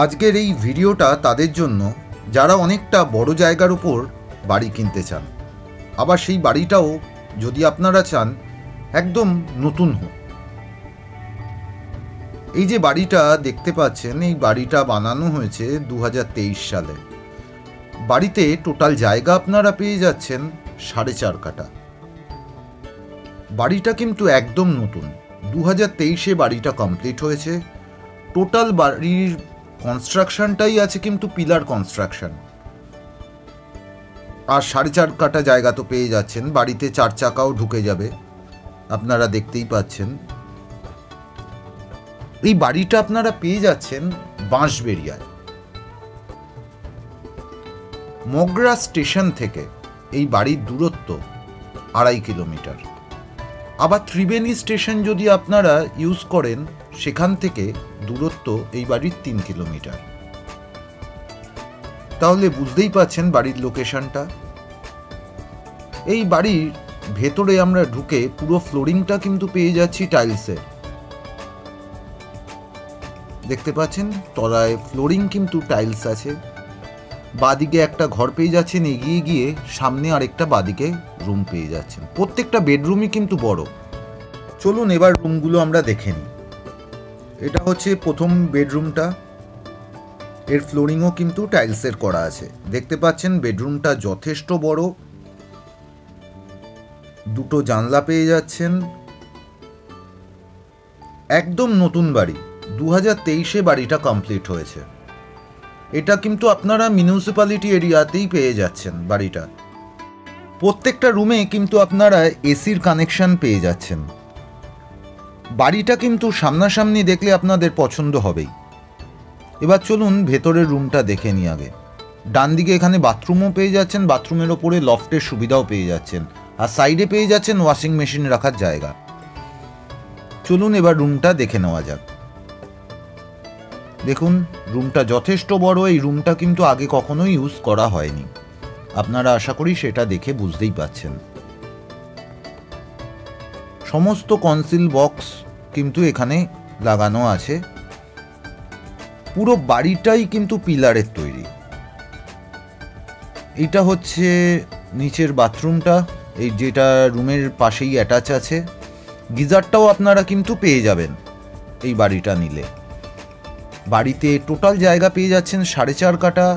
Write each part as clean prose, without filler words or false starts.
আজকের এই ভিডিওটা তাদের জন্য যারা অনেকটা বড় জায়গার উপর বাড়ি কিনতে চান, আবার সেই বাড়িটাও যদি আপনারা চান একদম নতুন হোক। এই যে বাড়িটা দেখতে পাচ্ছেন, এই বাড়িটা বানানো হয়েছে 2023 সালে। বাড়িতে টোটাল জায়গা আপনারা পেয়ে যাচ্ছেন 4.5 কাঠা। বাড়িটা কিন্তু একদম নতুন, 2023-এ বাড়িটা কমপ্লিট হয়েছে। টোটাল বাড়ির কনস্ট্রাকশনটাই আছে কিন্তু পিলার কনস্ট্রাকশন। আর 4.5 কাঠা জায়গা তো পেয়ে যাচ্ছেন, বাড়িতে 4 চাকাও ঢুকে যাবে, আপনারা দেখতেই পাচ্ছেন। এই বাড়িটা আপনারা পেয়ে যাচ্ছেন বাঁশবেড়িয়ায়। মগরা স্টেশন থেকে এই বাড়ির দূরত্ব 2.5 কিলোমিটার। আবার ত্রিবেণী স্টেশন যদি আপনারা ইউজ করেন, সেখান থেকে দূরত্ব এই বাড়ির 3 কিলোমিটার। তাহলে বুঝতেই পাচ্ছেন বাড়ির লোকেশনটা। এই বাড়ির ভেতরে আমরা ঢুকে পুরো ফ্লোরিংটা কিন্তু পেয়ে যাচ্ছি টাইলসের। দেখতে পাচ্ছেন তলায় ফ্লোরিং কিন্তু টাইলস আছে। বাদিকে একটা ঘর পেয়ে যাচ্ছেন, এগিয়ে গিয়ে সামনে আরেকটা বাদিকে রুম পেয়ে যাচ্ছেন। প্রত্যেকটা বেডরুমই কিন্তু বড়। চলুন এবার রুমগুলো আমরা দেখে নিই। এটা হচ্ছে প্রথম বেডরুমটা। এর ফ্লোরিংও কিন্তু টাইলসের করা আছে। দেখতে পাচ্ছেন বেডরুমটা যথেষ্ট বড়। দুটো জানলা পেয়ে যাচ্ছেন। একদম নতুন বাড়ি, 2023-এ বাড়িটা কমপ্লিট হয়েছে। এটা কিন্তু আপনারা মিউনিসিপ্যালিটি এরিয়াতেই পেয়ে যাচ্ছেন বাড়িটা। প্রত্যেকটা রুমে কিন্তু আপনারা এসির কানেকশন পেয়ে যাচ্ছেন। বাড়িটা কিন্তু সামনাসামনি দেখলে আপনাদের পছন্দ হবেই। এবার চলুন ভেতরের রুমটা দেখে নিই আগে। ডান দিকে এখানে বাথরুমও পেয়ে যাচ্ছেন, বাথরুমের ওপরে লফটের সুবিধাও পেয়ে যাচ্ছেন, আর সাইডে পেয়ে যাচ্ছেন ওয়াশিং মেশিন রাখার জায়গা। চলুন এবার রুমটা দেখে নেওয়া যাক। দেখুন রুমটা যথেষ্ট বড়। এই রুমটা কিন্তু আগে কখনোই ইউজ করা হয়নি, আপনারা আশা করি সেটা দেখে বুঝতেই পাচ্ছেন। সমস্ত কনসিল বক্স কিন্তু এখানে লাগানো আছে। পুরো বাড়িটাই কিন্তু পিলারের তৈরি। এটা হচ্ছে নিচের বাথরুমটা, এই যেটা রুমের পাশেই অ্যাটাচ আছে। গিজারটাও আপনারা কিন্তু পেয়ে যাবেন এই বাড়িটা নিলে। বাড়িতে টোটাল জায়গা পেয়ে যাচ্ছেন 4.5 কাঠা।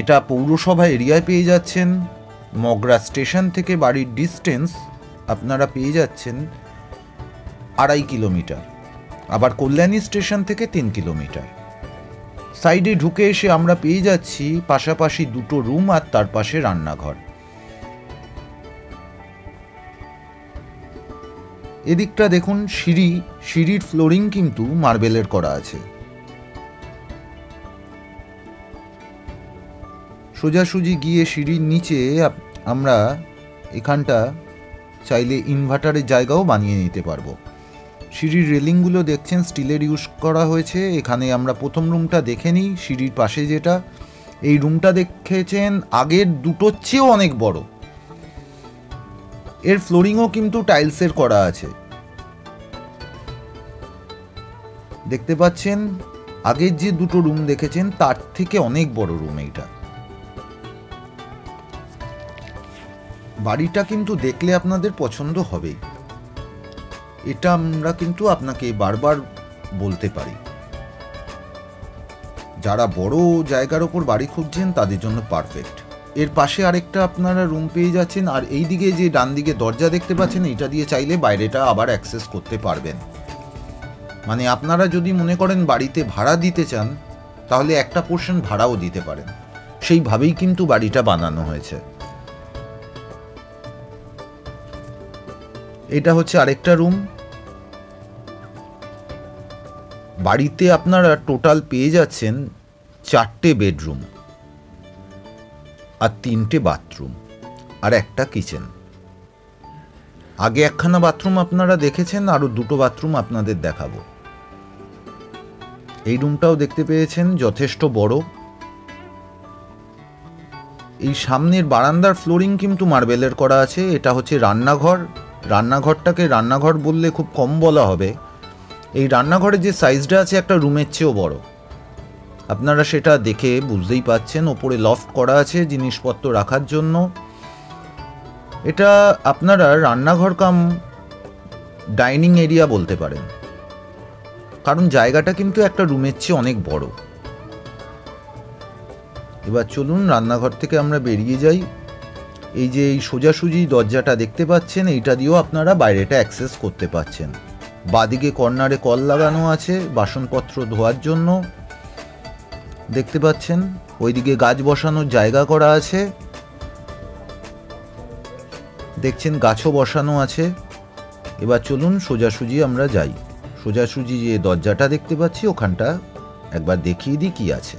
এটা পৌরসভা এরিয়ায় পেয়ে যাচ্ছেন। মগরা স্টেশন থেকে বাড়ির ডিস্টেন্স আপনারা পেয়ে যাচ্ছেন 2.5 কিলোমিটার। আবার কল্যাণী স্টেশন থেকে 3 কিলোমিটার। সাইডে ঢুকে এসে আমরা পেয়ে যাচ্ছি পাশাপাশি দুটো রুম আর তার পাশে রান্নাঘর। এদিকটা দেখুন সিঁড়ির ফ্লোরিং কিন্তু মার্বেলের করা আছে। সোজাসুজি গিয়ে সিঁড়ির নিচে আমরা এখানটা চাইলে ইনভার্টারের জায়গাও বানিয়ে নিতে পারবো। সিঁড়ির রেলিংগুলো দেখছেন স্টিলের ইউজ করা হয়েছে। এখানে আমরা প্রথম রুমটা দেখে নিই। সিঁড়ির পাশে যেটা, এই রুমটা দেখেছেন আগের দুটোর চেয়েও অনেক বড়। এর ফ্লোরিংও কিন্তু টাইলসের করা আছে। দেখতে পাচ্ছেন আগের যে দুটো রুম দেখেছেন তার থেকে অনেক বড় রুম এইটা। বাড়িটা কিন্তু দেখলে আপনাদের পছন্দ হবেই, এটা আমরা কিন্তু আপনাকে বারবার বলতে পারি। যারা বড় জায়গার ওপর বাড়ি খুঁজছেন তাদের জন্য পারফেক্ট। এর পাশে আরেকটা আপনারা রুম পেয়ে যাচ্ছেন, আর এই দিকে যে ডান দিকে দরজা দেখতে পাচ্ছেন এটা দিয়ে চাইলে বাইরেটা আবার অ্যাক্সেস করতে পারবেন। মানে আপনারা যদি মনে করেন বাড়িতে ভাড়া দিতে চান তাহলে একটা পোর্শন ভাড়াও দিতে পারেন, সেইভাবেই কিন্তু বাড়িটা বানানো হয়েছে। এটা হচ্ছে আরেকটা রুম। বাড়িতে আপনারা টোটাল পেয়ে যাচ্ছেন 4টে বেডরুম আর 3টে বাথরুম আর একটা কিচেন। আগে একখানা বাথরুম আপনারা দেখেছেন, আরও 2টো বাথরুম আপনাদের দেখাবো। এই রুমটাও দেখতে পেয়েছেন যথেষ্ট বড়। এই সামনের বারান্দার ফ্লোরিং কিন্তু মার্বেলের করা আছে। এটা হচ্ছে রান্নাঘর। রান্নাঘরটাকে রান্নাঘর বললে খুব কম বলা হবে। এই রান্নাঘরের যে সাইজটা আছে একটা রুমের চেয়েও বড়, আপনারা সেটা দেখে বুঝতেই পাচ্ছেন। ওপরে লফট করা আছে জিনিসপত্র রাখার জন্য। এটা আপনারা রান্নাঘর কাম ডাইনিং এরিয়া বলতে পারেন, কারণ জায়গাটা কিন্তু একটা রুমের চেয়ে অনেক বড়। এবার চলুন রান্নাঘর থেকে আমরা বেরিয়ে যাই। এই যে এই সোজাসুজি দরজাটা দেখতে পাচ্ছেন, এইটা দিয়েও আপনারা বাইরেটা অ্যাক্সেস করতে পাচ্ছেন। বাদিকে কর্নারে কল লাগানো আছে বাসনপত্র ধোয়ার জন্য, দেখতে পাচ্ছেন। ওইদিকে গাছ বসানোর জায়গা করা আছে, দেখছেন গাছও বসানো আছে। এবার চলুন সোজাসুজি আমরা যাই। সোজাসুজি যে দরজাটা দেখতে পাচ্ছি ওখানটা একবার দেখিয়ে দিই কি আছে।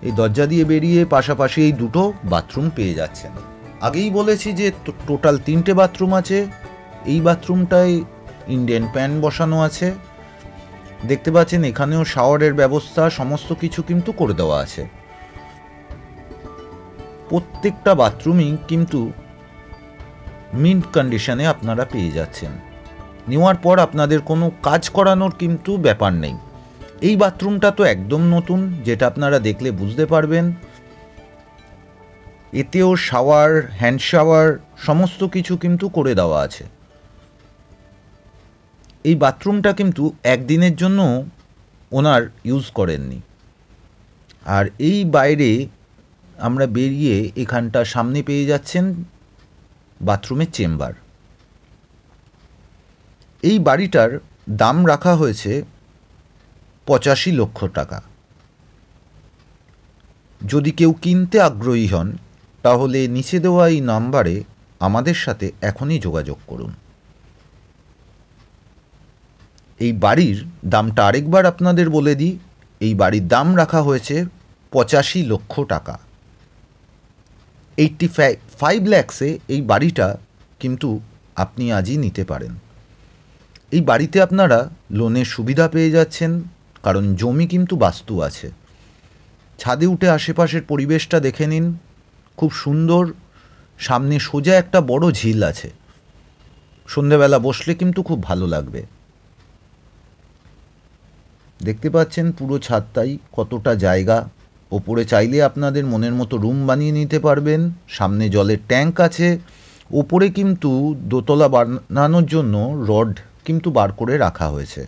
এই দরজা দিয়ে বেরিয়ে পাশাপাশি এই 2টো বাথরুম পেয়ে যাচ্ছেন। আগেই বলেছি যে টোটাল 3টে বাথরুম আছে। এই বাথরুমটায় ইন্ডিয়ান প্যান বসানো আছে, দেখতে পাচ্ছেন। এখানেও শাওয়ারের ব্যবস্থা সমস্ত কিছু কিন্তু করে দেওয়া আছে। প্রত্যেকটা বাথরুমই কিন্তু মিন্ট কন্ডিশনে আপনারা পেয়ে যাচ্ছেন। নেওয়ার পর আপনাদের কোনো কাজ করানোর কিন্তু ব্যাপার নেই। এই বাথরুমটা তো একদম নতুন, যেটা আপনারা দেখলে বুঝতে পারবেন। এতেও শাওয়ার, হ্যান্ড শাওয়ার সমস্ত কিছু কিন্তু করে দেওয়া আছে। এই বাথরুমটা কিন্তু একদিনের জন্য ওনার ইউজ করেননি। আর এই বাইরে আমরা বেরিয়ে এখানটা সামনে পেয়ে যাচ্ছেন বাথরুমের চেম্বার। এই বাড়িটার দাম রাখা হয়েছে 85 লক্ষ টাকা। যদি কেউ কিনতে আগ্রহী হন তাহলে নিচে দেওয়া এই নাম্বারে আমাদের সাথে এখনই যোগাযোগ করুন। এই বাড়ির দামটা আরেকবার আপনাদের বলে দিই। এই বাড়ির দাম রাখা হয়েছে 85 লক্ষ টাকা। 85 lakhsে এই বাড়িটা কিন্তু আপনি আজই নিতে পারেন। এই বাড়িতে আপনারা লোনের সুবিধা পেয়ে যাচ্ছেন, কারণ জমি কিন্তু বাস্তু আছে। ছাদে উঠে আশেপাশের পরিবেশটা দেখে নিন, খুব সুন্দর। সামনে সোজা একটা বড় ঝিল আছে, সন্ধেবেলা বসলে কিন্তু খুব ভালো লাগবে। দেখতে পাচ্ছেন পুরো ছাদটাই কতটা জায়গা। ওপরে চাইলে আপনাদের মনের মতো রুম বানিয়ে নিতে পারবেন। সামনে জলের ট্যাঙ্ক আছে। ওপরে কিন্তু দোতলা বানানোর জন্য রড কিন্তু বার করে রাখা হয়েছে।